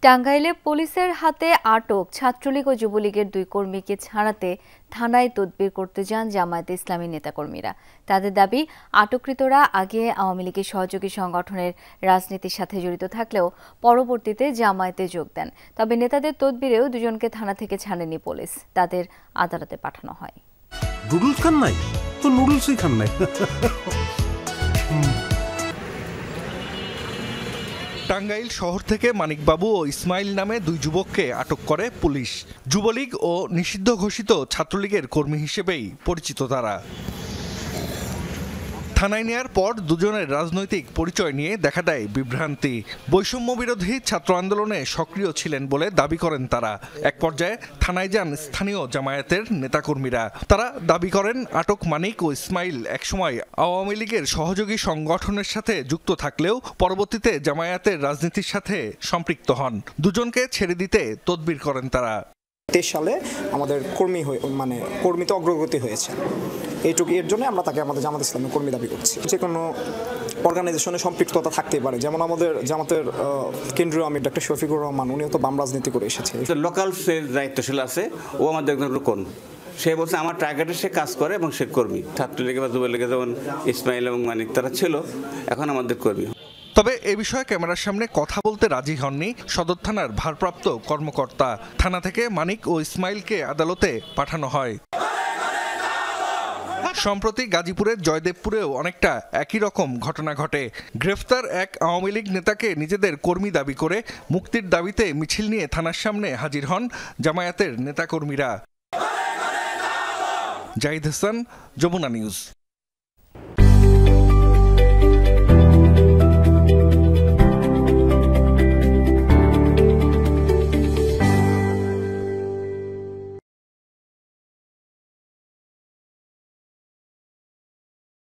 টাঙ্গাইলে পুলিশের হাতে আটক ছাত্রলীগ ও যুবলীগের দুই কর্মীকে ছাড়াতে থানায় তদবির করতে যান জামায়াতে ইসলামী নেতাকর্মীরা। তাদের দাবি, আটককৃতরা আগে আওয়ামী লীগের সহযোগী সংগঠনের রাজনীতির সাথে জড়িত থাকলেও পরবর্তীতে জামায়াতে যোগ দেন। তবে নেতাদের তদবিরেও দুজনকে থানা থেকে ছাড়েনি পুলিশ, তাদের আদালতে পাঠানো হয়। নুডলস খান নাই তো নুডলসই খান নাই। টাঙ্গাইল শহর থেকে মানিকবাবু ও ইসমাইল নামে দুই যুবককে আটক করে পুলিশ। যুবলীগ ও নিষিদ্ধ ঘোষিত ছাত্রলীগের কর্মী হিসেবেই পরিচিত তারা। থানায় নেয়ার পর দুজনের রাজনৈতিক পরিচয় নিয়ে দেখা দেয় বিভ্রান্তি। বৈষম্য বিরোধী ছাত্র আন্দোলনে সক্রিয় ছিলেন বলে দাবি করেন তারা। এক পর্যায়ে থানায় যান স্থানীয় জামায়াতের নেতাকর্মীরা। তারা দাবি করেন আটক মানিক ও ইসমাইল একসময় আওয়ামী লীগের সহযোগী সংগঠনের সাথে যুক্ত থাকলেও পরবর্তীতে জামায়াতের রাজনীতির সাথে সম্পৃক্ত হন। দুজনকে ছেড়ে দিতে তদবির করেন তারা। 23 সালে আমাদের কর্মীতে অগ্রগতি হয়েছে, এইটুকু এর জন্য আমরা তাকে আমাদের জামাত ইসলামের কর্মী দাবি করছি। যে কোনো অর্গানাইজেশনে সম্পৃক্ততা থাকতেই পারে, যেমন আমাদের জামাতের কেন্দ্রীয় আমির ডক্টর শফিকুর রহমান, উনিও তো বাম রাজনীতি করে এসেছে। লোকাল দায়িত্বশীল আছে, ও আমাদের একজন রোকন। সে বলছে আমার টার্গেটে সে কাজ করে এবং সে কর্মী। ছাত্রলীগে বা যুবলীগে যেমন ইসমাইল এবং মানিক তারা ছিল, এখন আমাদের কর্মী। তবে এ বিষয়ে ক্যামেরার সামনে কথা বলতে রাজি হননি সদর থানার ভারপ্রাপ্ত কর্মকর্তা। থানা থেকে মানিক ও ইসমাইলকে আদালতে পাঠানো হয়। সম্প্রতি গাজীপুরের জয়দেবপুরেও অনেকটা একই রকম ঘটনা ঘটে। গ্রেফতার এক আওয়ামী লীগ নেতাকে নিজেদের কর্মী দাবি করে মুক্তির দাবিতে মিছিল নিয়ে থানার সামনে হাজির হন জামায়াতের নেতাকর্মীরা। জাহিদ হাসান, যমুনা নিউজ।